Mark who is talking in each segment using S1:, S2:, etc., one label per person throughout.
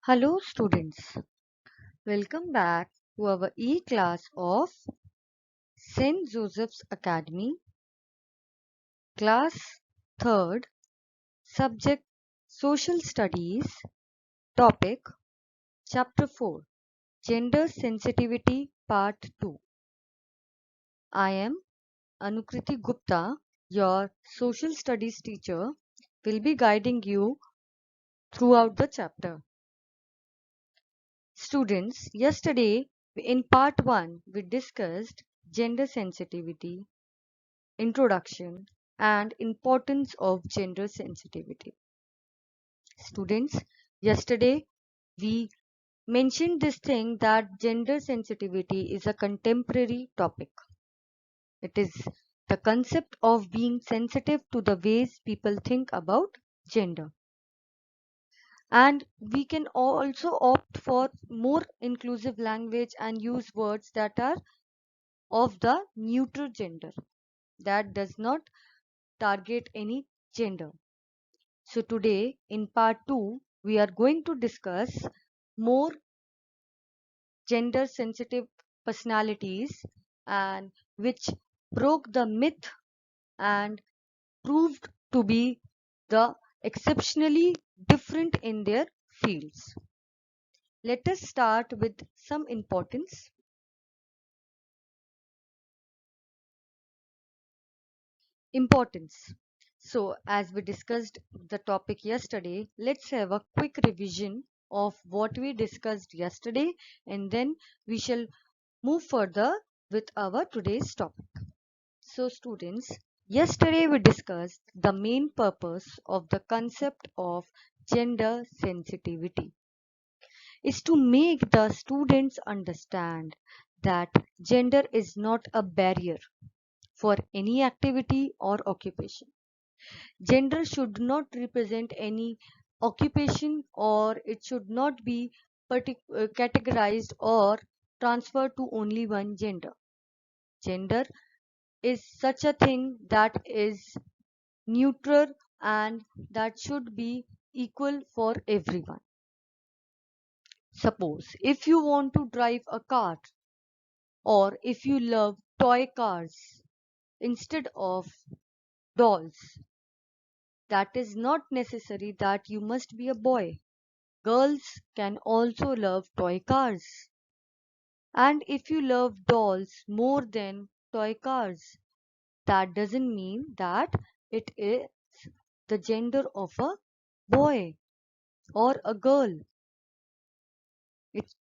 S1: Hello students, welcome back to our e-class of St. Joseph's Academy, class 3rd, subject Social Studies, topic Chapter 4, Gender Sensitivity Part 2. I am Anukriti Gupta, your Social Studies teacher, will be guiding you throughout the chapter. Students, yesterday in part 1 we discussed gender sensitivity, introduction and importance of gender sensitivity. Students, yesterday we mentioned this thing that gender sensitivity is a contemporary topic. It is the concept of being sensitive to the ways people think about gender. And we can also opt for more inclusive language and use words that are of the neutral gender, that does not target any gender. So today in part 2 we are going to discuss more gender sensitive personalities and which broke the myth and proved to be the exceptionally different in their fields. Let us start with some importance. Importance. So, as we discussed the topic yesterday, let's have a quick revision of what we discussed yesterday and then we shall move further with our today's topic. So, students, yesterday we discussed the main purpose of the concept of gender sensitivity is to make the students understand that gender is not a barrier for any activity or occupation. Gender should not represent any occupation or it should not be categorized or transferred to only one gender. Gender is such a thing that is neutral and that should be equal for everyone. Suppose if you want to drive a car or if you love toy cars instead of dolls, that is not necessary that you must be a boy. Girls can also love toy cars. And if you love dolls more than toy cars, that doesn't mean that it is the gender of a boy or a girl.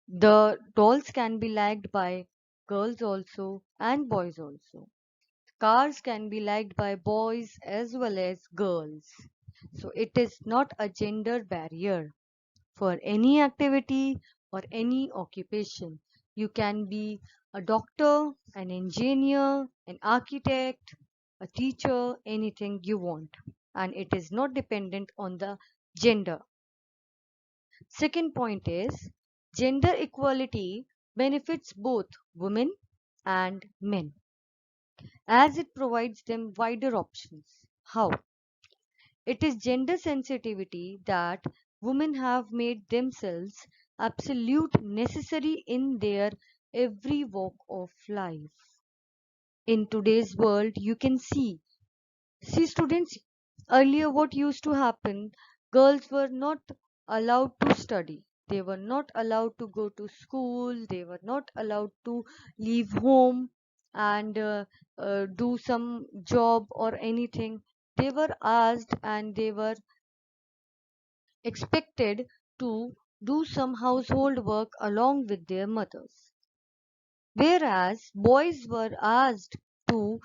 S1: The dolls can be liked by girls also and boys also. Cars can be liked by boys as well as girls. So it is not a gender barrier for any activity or any occupation. You can be a doctor, an engineer, an architect, a teacher, anything you want. And it is not dependent on the gender. Second point is gender equality benefits both women and men as it provides them wider options. How? It is gender sensitivity that women have made themselves absolute necessary in their every walk of life. In today's world, you can see students, earlier what used to happen, girls were not allowed to study. They were not allowed to go to school. They were not allowed to leave home and do some job or anything. They were asked and they were expected to do some household work along with their mothers. Whereas boys were asked to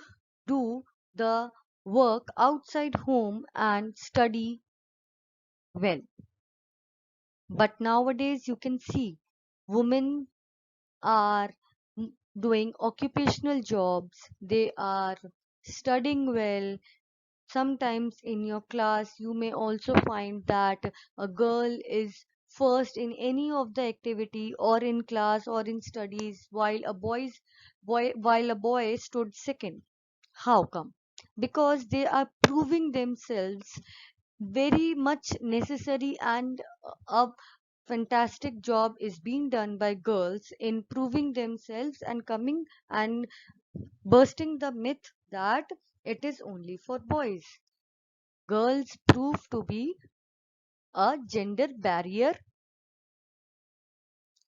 S1: do the work outside home and study well. But nowadays you can see women are doing occupational jobs, they are studying well. Sometimes in your class, you may also find that a girl is first in any of the activity or in class or in studies while a boy stood second. How come? Because they are proving themselves very much necessary and fantastic job is being done by girls in proving themselves and coming and bursting the myth that it is only for boys. Girls prove to be a gender barrier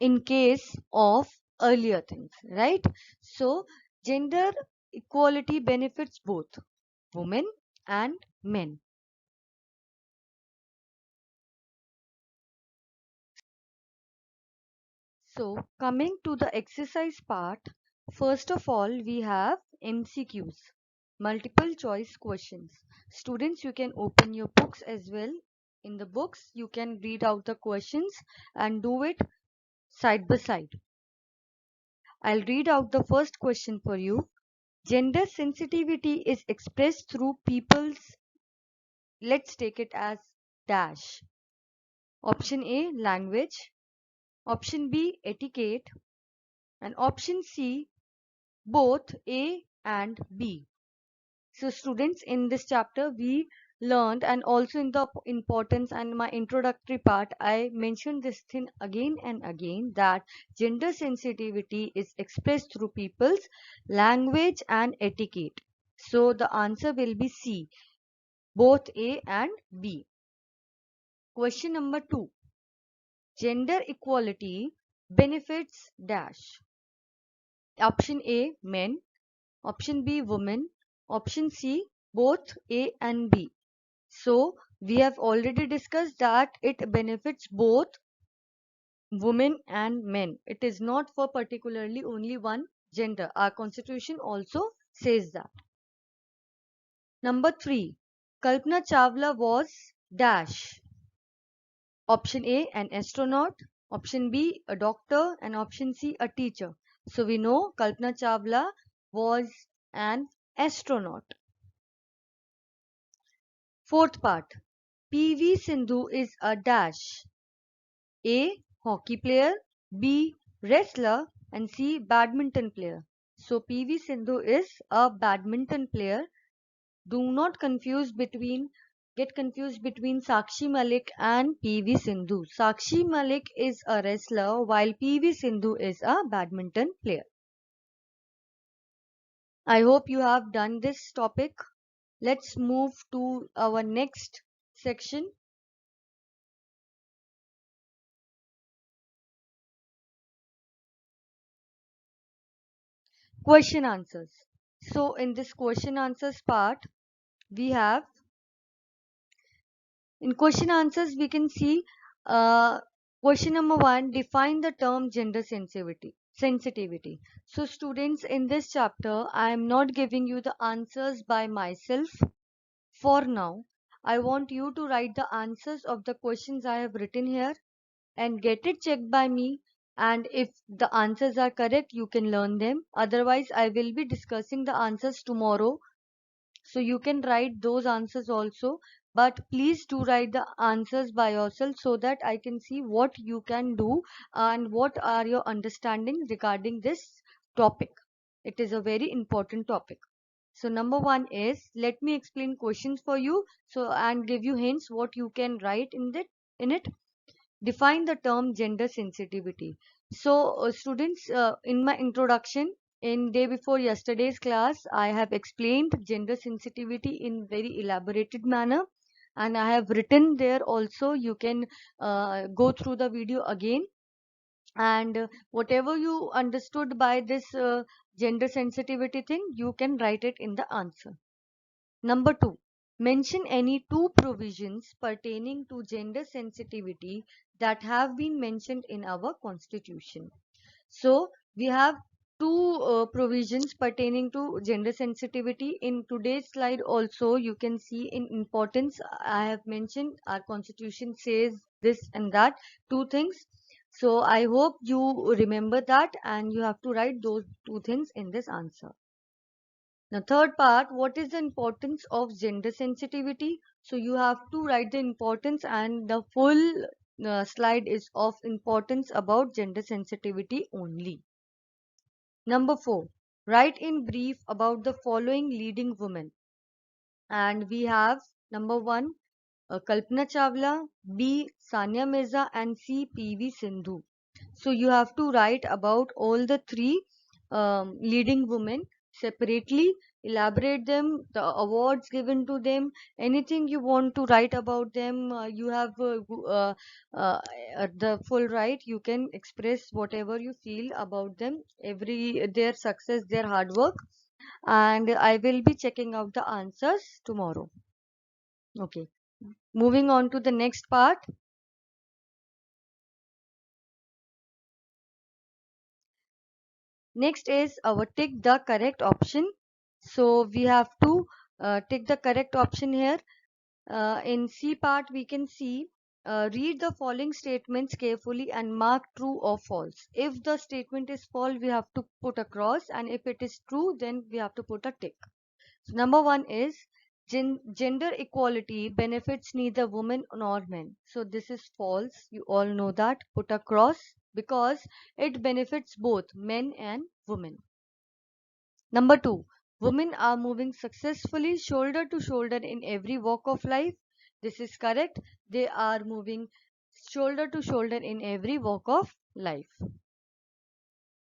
S1: in case of earlier things, right? So, gender equality benefits both women and men. So, coming to the exercise part, first of all, we have MCQs, multiple choice questions. Students, you can open your books as well. In the books, you can read out the questions and do it side by side. I'll read out the first question for you. Gender sensitivity is expressed through people's, let's take it as dash. Option A, language. Option B, etiquette. And option C, both A and B. So students, in this chapter we learned, and also in the importance and my introductory part I mentioned this thing again and again, that gender sensitivity is expressed through people's language and etiquette. So the answer will be C, both A and B. Question number 2. Gender equality benefits dash. Option A, men. Option B, women. Option C, both A and B. So we have already discussed that it benefits both women and men. It is not for particularly only one gender. Our constitution also says that. Number 3. Kalpana Chawla was dash. Option A, an astronaut. Option B, a doctor. And option C, a teacher. So we know Kalpana Chawla was an astronaut. Fourth part. PV Sindhu is a dash. A, hockey player. B, wrestler. And C, badminton player. So PV Sindhu is a badminton player. Do not get confused between Sakshi Malik and PV Sindhu. Sakshi Malik is a wrestler while PV Sindhu is a badminton player. I hope you have done this topic. Let's move to our next section. Question answers. So in this question answers part, we have, in question answers we can see question number 1, define the term gender sensitivity. So students, in this chapter I am not giving you the answers by myself. For now, I want you to write the answers of the questions I have written here and get it checked by me, and if the answers are correct you can learn them. Otherwise I will be discussing the answers tomorrow, so you can write those answers also, but please do write the answers by yourself so that I can see what you can do and what are your understanding regarding this topic. It is a very important topic. So number 1 is, let me explain questions for you so and give you hints what you can write in it. Define the term gender sensitivity. So students, in my introduction in day before yesterday's class I have explained gender sensitivity in very elaborated manner, and I have written there also. You can go through the video again, and whatever you understood by this gender sensitivity thing you can write it in the answer. Number 2, mention any two provisions pertaining to gender sensitivity that have been mentioned in our constitution. So we have two provisions pertaining to gender sensitivity. In today's slide also you can see in importance I have mentioned our constitution says this and that, two things. So I hope you remember that and you have to write those two things in this answer. Now, third part, what is the importance of gender sensitivity? So you have to write the importance, and the full slide is of importance about gender sensitivity only. Number 4, write in brief about the following leading women. And we have number 1, Kalpana Chawla, B. Sania Mirza, and C. PV Sindhu. So you have to write about all the three leading women separately, elaborate them, the awards given to them, anything you want to write about them. You have uh, the full right. You can express whatever you feel about them, every their success, their hard work, and I will be checking out the answers tomorrow. Okay. Moving on to the next part. Next is our tick the correct option. So we have to tick the correct option here. In C part, we can see read the following statements carefully and mark true or false. If the statement is false, we have to put a cross, and if it is true, then we have to put a tick. So number one is gender equality benefits neither women nor men. So this is false. You all know that. Put a cross because it benefits both men and women. Number two, women are moving successfully shoulder to shoulder in every walk of life. This is correct. They are moving shoulder to shoulder in every walk of life.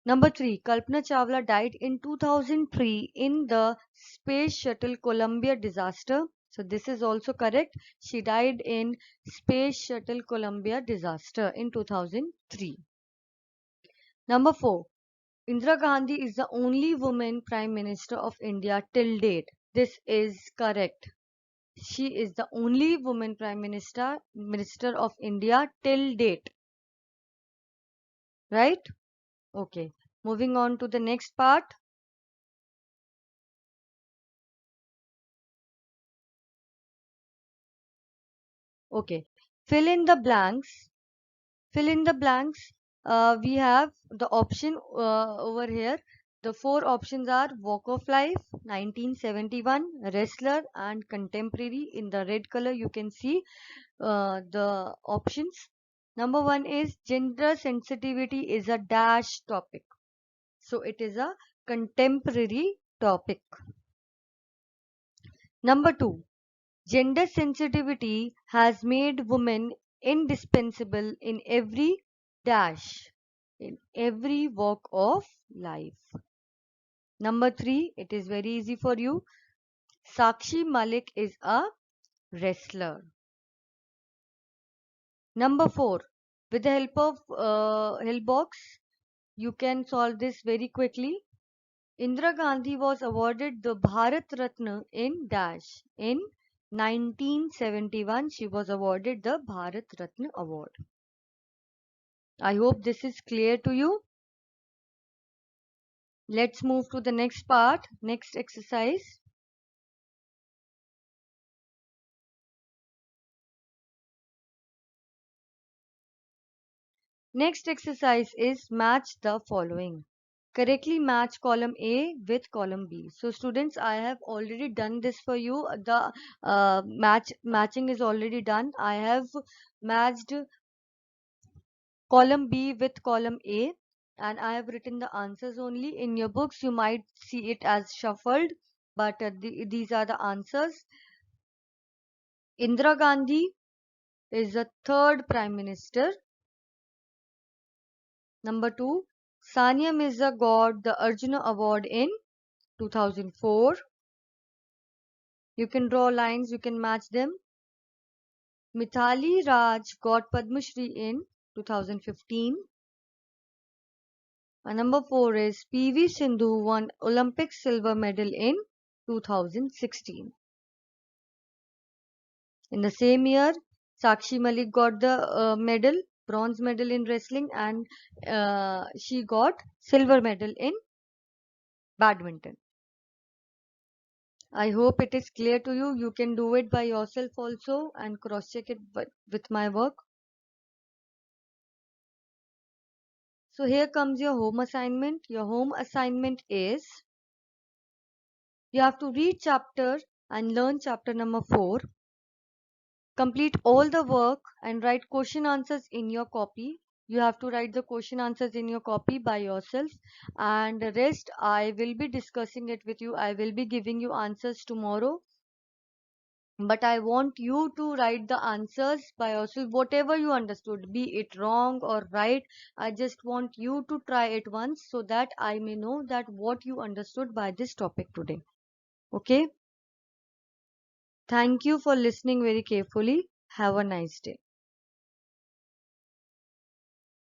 S1: Number three, Kalpana Chawla died in 2003 in the Space Shuttle Columbia disaster. So this is also correct. She died in Space Shuttle Columbia disaster in 2003. Number four, Indira Gandhi is the only woman Prime Minister of India till date. This is correct. She is the only woman Minister of India till date. Right? Okay. Moving on to the next part. Okay. Fill in the blanks. Fill in the blanks. We have the option over here. The four options are Walk of Life, 1971, Wrestler, and Contemporary. In the red color, you can see the options. Number one is gender sensitivity is a dash topic. So it is a contemporary topic. Number two, gender sensitivity has made women indispensable in every dash, in every walk of life. Number three, it is very easy for you. Sakshi Malik is a wrestler. Number four, with the help of Hillbox, you can solve this very quickly. Indira Gandhi was awarded the Bharat Ratna in Dash. In 1971, she was awarded the Bharat Ratna Award. I hope this is clear to you. Let's move to the next part, next exercise. Next exercise is match the following. Correctly match column A with column B. So students, I have already done this for you. The matching is already done. I have matched column B with column A, and I have written the answers only. In your books, you might see it as shuffled, but these are the answers. Indira Gandhi is the third Prime Minister. Number two, Sania Mirza got the Arjuna Award in 2004. You can draw lines, you can match them. Mithali Raj got Padma Shri in 2015. And number four is PV Sindhu won Olympic silver medal in 2016. In the same year, Sakshi Malik got the medal, bronze medal in wrestling, and she got silver medal in badminton. I hope it is clear to you. You can do it by yourself also and cross check it with my work. So here comes your home assignment. Your home assignment is you have to read chapter and learn chapter number 4. Complete all the work and write question answers in your copy. You have to write the question answers in your copy by yourself, and the rest I will be discussing it with you. I will be giving you answers tomorrow But I want you to write the answers by yourself, whatever you understood, be it wrong or right. I just want you to try it once so that I may know that what you understood by this topic today. Okay? Thank you for listening very carefully. Have a nice day.